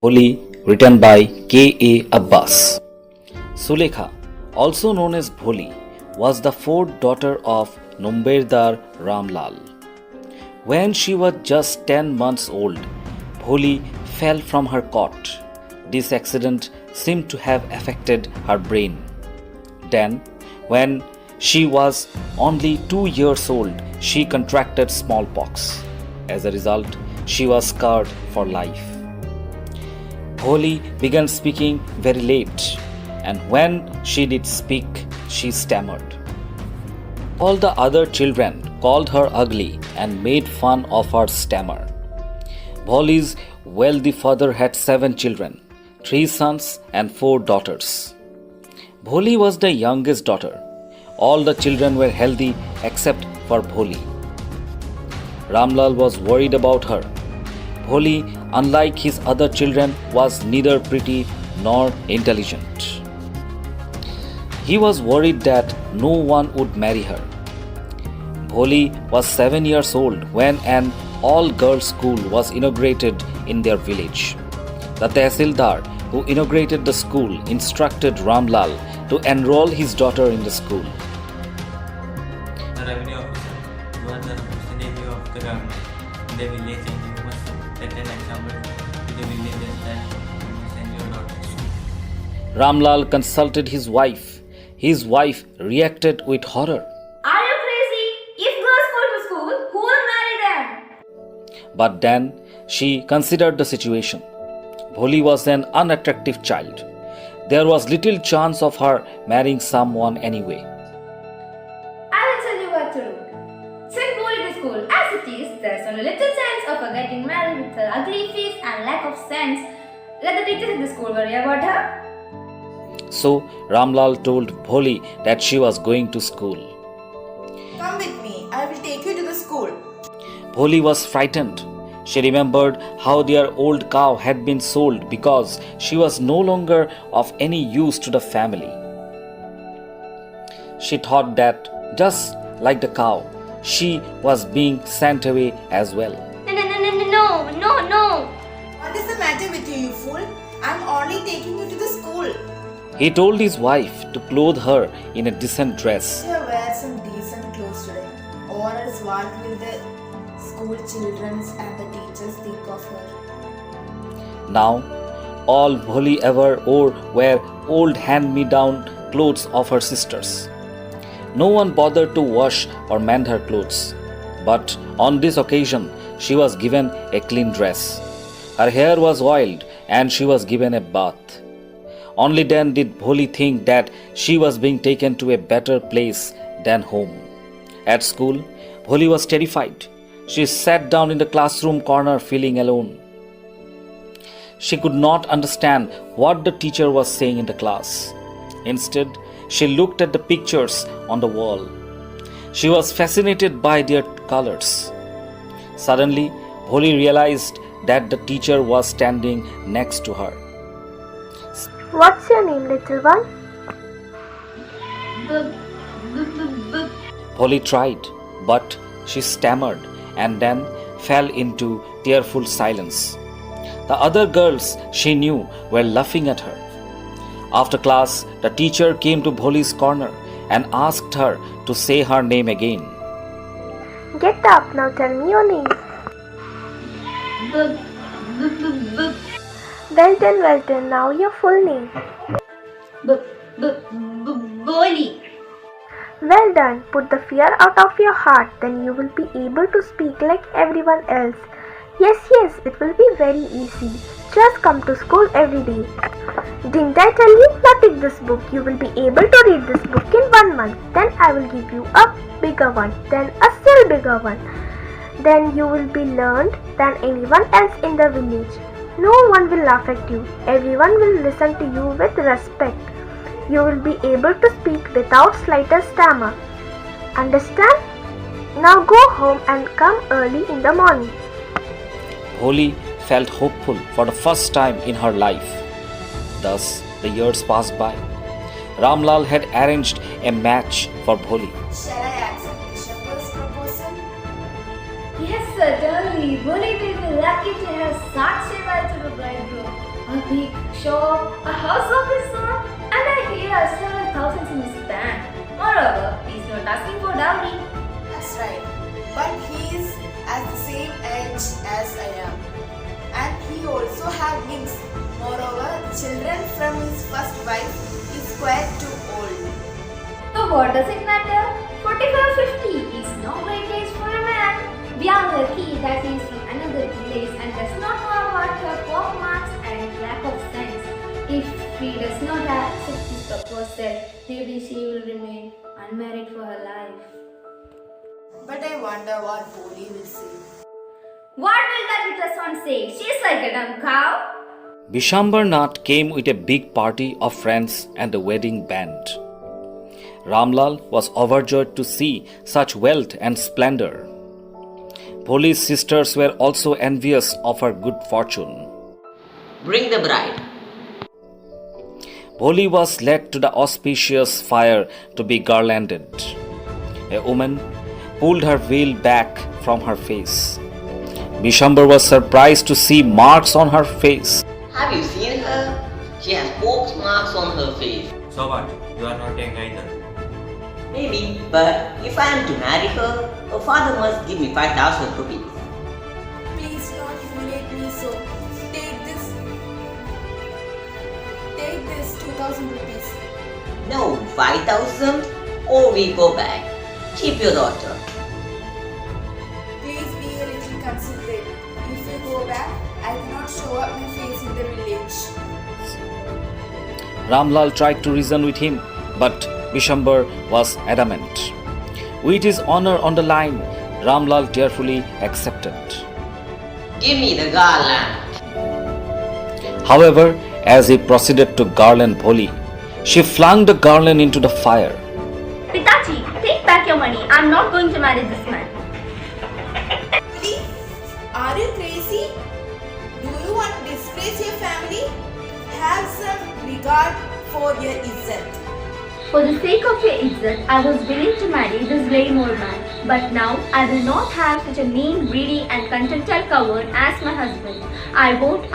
Holi, written by K.A. Abbas. Sulekha, also known as Bholi, was the fourth daughter of Numberdar Ramlal. When she was just 10 months old, Bholi fell from her cot. This accident seemed to have affected her brain. Then, when she was only 2 years old, she contracted smallpox. As a result, she was scarred for life. Bholi began speaking very late, and when she did speak, she stammered. All the other children called her ugly and made fun of her stammer. Bholi's wealthy father had 7 children, 3 sons and 4 daughters. Bholi was the youngest daughter. All the children were healthy except for Bholi. Ramlal was worried about her. Bholi, unlike his other children, was neither pretty nor intelligent. He was worried that no one would marry her. Bholi was 7 years old when an all-girls school was inaugurated in their village. The Tehsildar who inaugurated the school instructed Ramlal to enroll his daughter in the school. The revenue officer, you are the representative of the government in the village and you must set an example to the villagers that you must send your daughter to school. Ramlal consulted his wife. His wife reacted with horror. Are you crazy? If girls go to school, who will marry them? But then she considered the situation. Bholi was an unattractive child. There was little chance of her marrying someone anyway. I will tell you what to do. Send Bholi to school. As it is, there's only little chance of her getting married with her ugly face and lack of sense. Let the teachers in the school worry about her. So Ramlal told Bholi that she was going to school. Come with me, I will take you to the school. Bholi was frightened. She remembered how their old cow had been sold because she was no longer of any use to the family. She thought that, just like the cow, she was being sent away as well. No. What is the matter with you, you fool? I'm only taking you to the school. He told his wife to clothe her in a decent dress. You wear some decent clothes today. Or else what will the school children and the teachers think of her? Now, all Bholi ever wore were old hand-me-down clothes of her sisters. No one bothered to wash or mend her clothes. But on this occasion, she was given a clean dress. Her hair was oiled and she was given a bath. Only then did Bholi think that she was being taken to a better place than home. At school, Bholi was terrified. She sat down in the classroom corner feeling alone. She could not understand what the teacher was saying in the class. Instead, she looked at the pictures on the wall. She was fascinated by their colors. Suddenly, Bholi realized that the teacher was standing next to her. What's your name, little one? Bholi tried, but she stammered and then fell into tearful silence. The other girls she knew were laughing at her. After class, the teacher came to Bholi's corner and asked her to say her name again. Get up, now tell me your name. Well done, now your full name. Bholi. Well done, put the fear out of your heart, then you will be able to speak like everyone else. Yes, it will be very easy. Just come to school every day. Didn't I tell you? Now take this book. You will be able to read this book in 1 month. Then I will give you a bigger one, then a still bigger one. Then you will be learned than anyone else in the village. No one will laugh at you. Everyone will listen to you with respect. You will be able to speak without slightest stammer. Understand? Now go home and come early in the morning. Bholi felt hopeful for the first time in her life. Thus, the years passed by. Ramlal had arranged a match for Bholi. Shall I accept Rishabh's proposal? Yes, certainly. Bholi will be lucky to have such a wife to the bridegroom. a big shop, a house of his own, and I hear several thousands in his bank. Moreover, he is not asking for dowry. That's right. But he is at the same age as I am. And he also have wings. Moreover, children from his first wife is quite too old. So what does it matter? 45 or 50 is no great age for a man. We are lucky that he is from another village and does not know about her poor marks and lack of sense. If he does not accept this proposal, maybe she will remain unmarried for her life. But I wonder what Boli will say. What will that little son say? She's like a dumb cow. Bishambar Nath came with a big party of friends and a wedding band. Ramlal was overjoyed to see such wealth and splendor. Bholi's sisters were also envious of her good fortune. Bring the bride. Bholi was led to the auspicious fire to be garlanded. A woman pulled her veil back from her face. Bishambar was surprised to see marks on her face. Have you seen her? She has pox marks on her face. So what? You are not young either. Maybe, but if I am to marry her father must give me 5,000 rupees. Please don't humiliate me so. Take this 2,000 rupees. No, 5,000 or we go back. Keep your daughter. Please be a little considerate. If you go back, I cannot show up my face in the village. Ramlal tried to reason with him, but Bishambar was adamant. With his honor on the line, Ramlal tearfully accepted. Give me the garland. However, as he proceeded to garland Bholi, she flung the garland into the fire. Pitaji, take back your money. I'm not going to marry this man. Boli, are you crazy? Do you want to disgrace your family? Have some regard for your izzat. For the sake of your izzat, I was willing to marry this lame old man. But now I will not have such a mean, greedy and contemptible coward as my husband. I won't.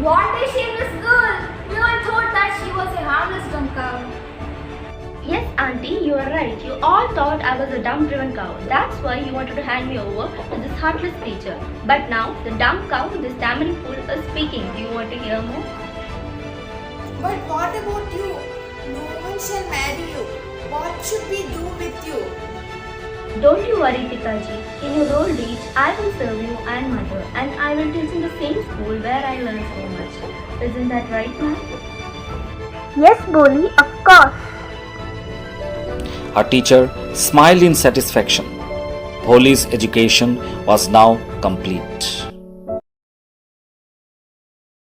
What a shameless girl! You all thought that she was a harmless dumb cow. Yes, auntie, you are right. You all thought I was a dumb-driven cow. That's why you wanted to hand me over to this heartless creature. But now, the dumb cow, this stammering fool, is speaking. Do you want to hear more? But what about you? No one shall marry you. What should we do with you? Don't you worry, Pitaji. In your old age, I will serve you and mother, and I will teach in the same school where I learned so much. Isn't that right, ma'am? Yes, Boli, of course. Her teacher smiled in satisfaction. Bholi's education was now complete.